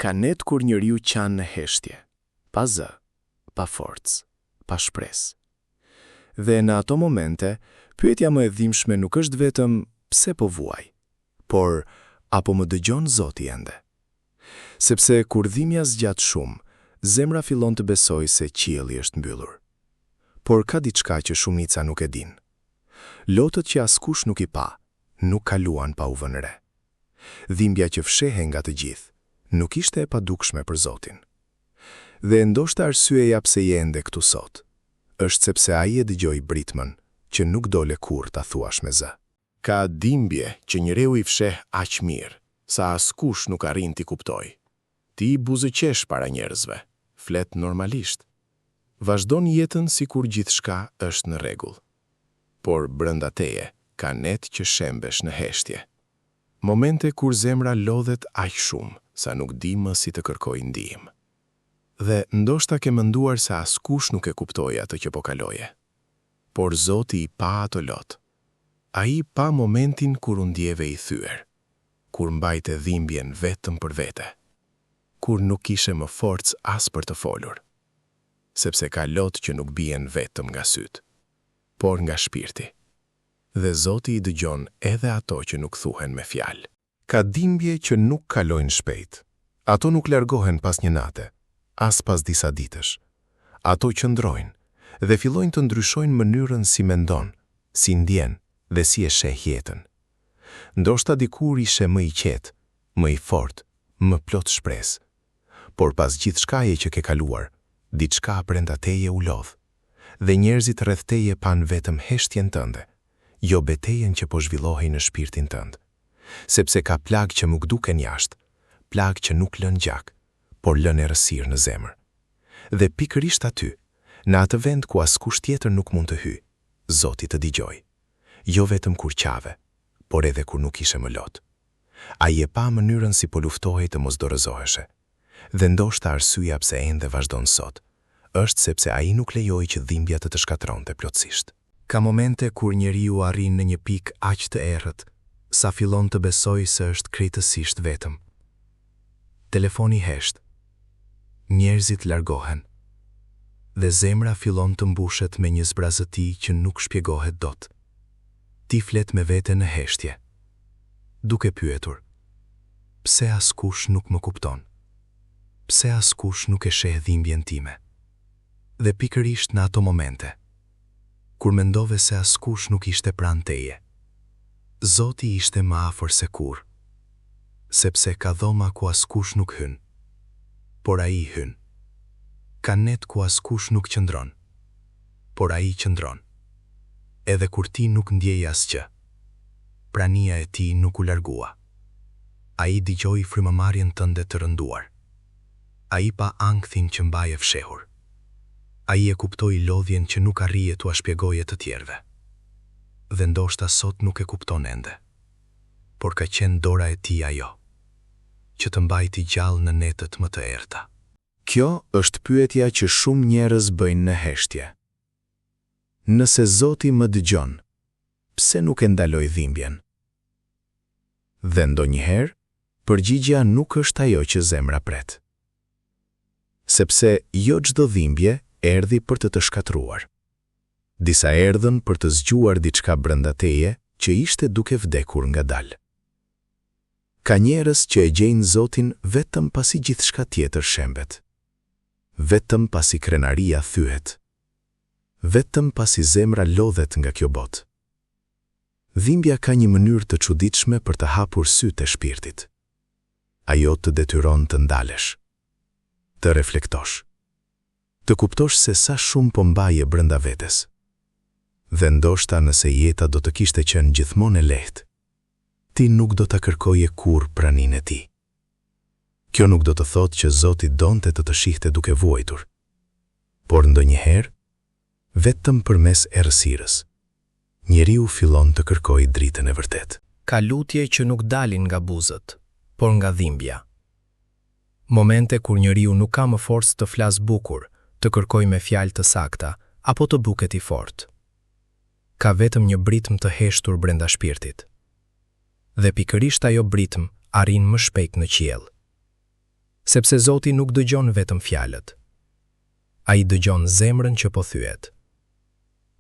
Ka net kur njeriu qanë në heshtje, pa zë, pa forcë, pa shpresë. Dhe në ato momente, pyetja më e dhimbshme nuk është vetëm pse po vuaj, por apo më dëgjon Zoti ende. Sepse kur dhimbja zgjat shumë, zemra fillon të besojë se qielli është mbyllur. Por ka diçka që shumica nuk e din. Lotët që askush nuk i pa, nuk kaluan pa u vënë re. Dhimbja që fshehe nga të gjithë, nuk ishte e padukshme për Zotin. Dhe ndoshta arsyeja pse je ende këtu sot, është sepse ai e dëgjoi britmën që nuk dole kurrë ta thuash me zë. Ka dhimbje që njeriu i fsheh aq mirë, sa askush nuk arrin t'i kuptoj. Ti buzëqesh para njerëzve, flet normalisht. Vazhdon jetën sikur gjithçka është në rregull. Por brenda teje ka net që shembesh në heshtje. Momente kur zemra lodhet aq shumë sa nuk di më si të kërkoj ndihmë. Dhe ndoshta ke menduar se askush nuk e kuptoi atë që po kaloje. Por Zoti i pa ato lot. Ai pa momentin kur u ndjeve i thyer, kur mbajte dhimbjen vetëm për vete, kur nuk kishe më forcë as për të folur. Sepse ka lot që nuk bien vetëm nga syt, por nga shpirti. Dhe Zoti i dëgjon edhe ato që nuk thuhen me fjalë. Ka dhimbje që nuk kalojnë shpejt. Ato nuk largohen pas një nate, as pas disa ditësh. Ato qëndrojnë dhe fillojnë të ndryshojnë mënyrën si mendon, si ndjen dhe si e sheh jetën. Ndoshta dikur ishe më i qetë, më i fortë, më plot shpresë. Por pas gjithçkaje që ke kaluar, diçka brenda teje u lodh, dhe njerëzit rreth teje pan vetëm heshtjen tënde, jo betejën që po zhvillohej në shpirtin tënd. Sepse ka plagë që nuk duken jashtë, plagë që nuk lën gjak, por lën errësirë në zemër. Dhe pikërisht aty, në atë vend ku askush tjetër nuk mund të hyjë, Zoti të dëgjoi. Jo vetëm kur qave, por edhe kur nuk ishe më lot. Ai e pa mënyrën si po luftohej të mos dorëzoheshe. Dhe ndoshta arsyeja pse ende vazhdon sot, është sepse ai nuk lejoi që dhimbja të shkatronte plotësisht. Ka momente kur njeriu arrin në një pikë aq të errët, sa fillon të besojë se është krejtësisht vetëm. Telefoni hesht, njerëzit largohen, dhe zemra fillon të mbushet me një zbrazëti që nuk shpjegohet dot. Ti flet me vete në heshtje, duke pyetur, pse askush nuk më kupton? Pse askush nuk e sheh dhimbjen time? Dhe pikërisht në ato momente, kur mendove se askush nuk ishte pranë teje, Zoti ishte më afër se kurrë, sepse ka dhoma ku askush nuk hyn, por ai hyn. Ka net ku askush nuk qëndron, por ai qëndron. Edhe kur ti nuk ndjej asgjë, prania e tij nuk u largua. Ai dëgjoi frymëmarrjen tënde të rënduar. Ai pa ankthin që mbaje fshehur. Ai e kuptoi lodhjen që nuk arrije t'ua shpjegoje të tjerëve. Dhe ndoshta sot nuk e kupton ende, por ka qenë dora e tij ajo, që të mbajti gjallë në netët më të errta. Kjo është pyetja që shumë njerëz bëjnë në heshtje. Nëse Zoti më dëgjon, pse nuk e ndaloj dhimbjen? Dhe ndonjëherë, përgjigjja nuk është ajo që zemra pret. Sepse jo çdo dhimbje erdhi për të shkatruar. Disa erdhën për të zgjuar diçka brenda teje që ishte duke vdekur ngadalë. Ka njerëz që e gjejnë Zotin vetëm pasi gjithçka tjetër shembet. Vetëm pasi krenaria thyhet. Vetëm pasi zemra lodhet nga kjo botë. Dhimbja ka një mënyrë të çuditshme për të hapur sytë e shpirtit. Ajo të detyron të ndalesh, të reflektosh, të kuptosh se sa shumë po mbaje brenda vetes. Dhe ndoshta nëse jeta do të kishte qenë gjithmonë e lehtë, ti nuk do ta kërkoje kurrë praninë e tij. Kjo nuk do të thotë që Zoti donte të shihte duke vuajtur, por ndonjëherë, vetëm përmes errësirës, njeriu fillon të kërkojë dritën e vërtetë. Ka lutje që nuk dalin nga buzët, por nga dhimbja. Momente kur njeriu nuk ka më forcë të flas bukur, të kërkojë me fjalë të sakta, apo të buket i fortë. Ka vetëm një britm të heshtur brenda shpirtit. Dhe pikërisht ajo britm arrin më shpejt në qiell. sepse Zoti nuk dëgjon vetëm fjalët. Ai dëgjon zemrën që po thyet.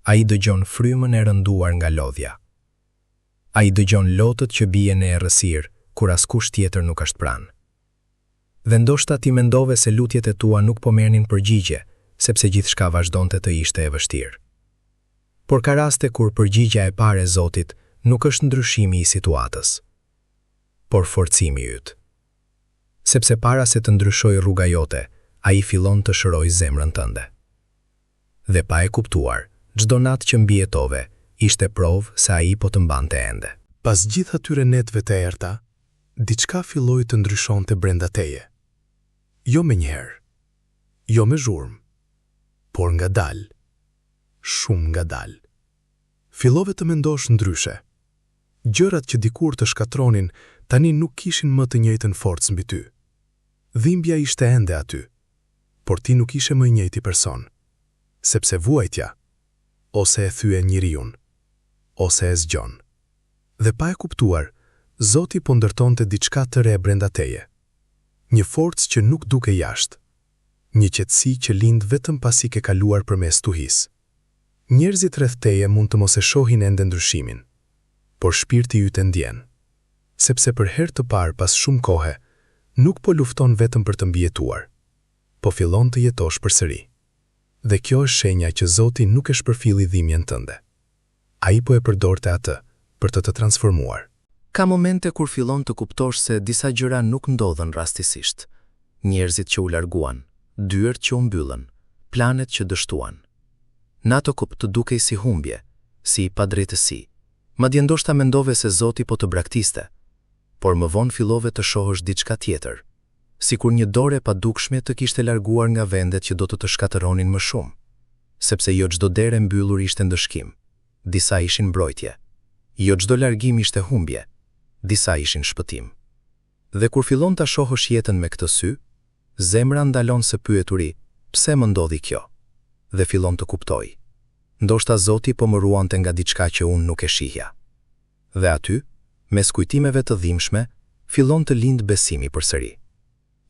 Ai dëgjon frymën e rënduar nga lodhja. Ai dëgjon lotët që bien në errësirë kur askush tjetër nuk është pranë. Dhe ndoshta ti mendove se lutjet e tua nuk po merrnin përgjigje, sepse gjithçka vazhdonte të ishte e vështirë. Por ka raste kur përgjigja e parë e Zotit nuk është ndryshimi i situatës, por forcimi yt. Sepse para se të ndryshojë rruga jote, ai fillon të shërojë zemrën tënde. Dhe pa e kuptuar, çdo natë që mbijetove, ishte provë se ai po të mbante ende. Pas gjithë atyre netëve të errta, diçka filloi të ndryshonte brenda teje. Jo me njëherë, jo me zhurmë, por ngadalë, shumë ngadalë. Fillove të mendosh ndryshe. Gjërat që dikur të shkatronin, tani nuk kishin më të njëjtën forcë mbi ty. Dhimbja ishte ende aty, por ti nuk ishe më i njëjti person, sepse vuajtja, ose e thye njeriun, ose e zgjon. Dhe pa e kuptuar, Zoti po ndërtonte diçka të re brenda teje. Një forcë që nuk duke jashtë. Një qetësi që lind vetëm pasi ke kaluar përmes tuhis. Njerëzit rreth teje mund të mos e shohin ende ndryshimin, por shpirti yt e ndjen. Sepse për herë të parë pas shumë kohe, nuk po lufton vetëm për të mbijetuar, po fillon të jetosh përsëri. Dhe kjo është shenja që Zoti nuk e shpërfilli dhimbjen tënde. Ai po e përdorte atë për të transformuar. Ka momente kur fillon të kuptosh se disa gjëra nuk ndodhen rastisisht. Njerëzit që u larguan, dyert që u mbyllën, planet që dështuan. Në ato kohë të dukej si humbje, si padrejtësi. Madje ndoshta mendove se Zoti po të braktiste, por më vonë fillove të shohësh diçka tjetër, sikur një dorë e padukshme të kishte larguar nga vendet që do të shkatëronin më shumë, sepse jo çdo derë e mbyllur ishte ndëshkim, disa ishin mbrojtje. Jo çdo largim ishte humbje, disa ishin shpëtim. Dhe kur fillon ta shohësh jetën me këtë sy, zemra ndalon së pyeturi, pse më ndodhi kjo? Dhe fillon të kuptoj. Ndoshta Zoti po më ruante nga diçka që unë nuk e shihja. Dhe aty, mes kujtimeve të dhimbshme, fillon të lind besimi përsëri.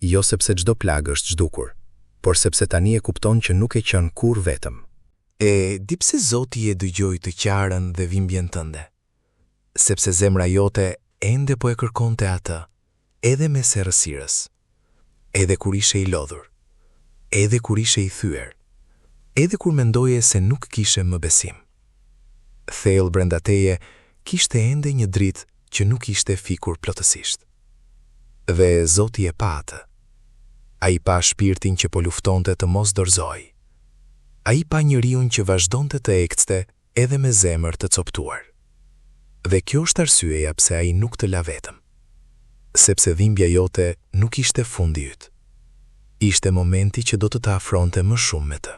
Jo sepse çdo plagë është zhdukur, por sepse tani e kupton që nuk e qenë kurrë vetëm. Di pse Zoti e dëgjoi të qarën dhe dhimbjen tënde? Sepse zemra jote ende po e kërkonte atë, edhe mes errësirës, edhe kur ishe i lodhur, edhe kur ishe i thyer, edhe kur mendoje se nuk kishe më besim. Thellë brenda teje kishte ende një dritë që nuk ishte fikur plotësisht. Dhe Zoti e pa atë. Ai pa shpirtin që po luftonte të mos dorëzoj. Ai pa njeriun që vazhdonte të ekste edhe me zemër të coptuar. Dhe kjo është arsyeja pse ai nuk të la vetëm. Sepse dhimbja jote nuk ishte fundi yt. Ishte momenti që do të të afronte më shumë me të.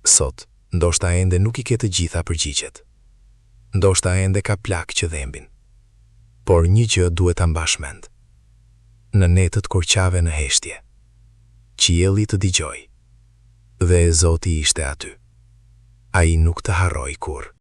Sot, ndoshta ende nuk i ke të gjitha përgjigjet. Ndoshta ende ka plak që dhembin. Por një gjë duhet ta mbash mend. Në netët korqave në heshtje, qielli të dëgjoi. Dhe Zoti ishte aty. Ai nuk të harroi kurrë.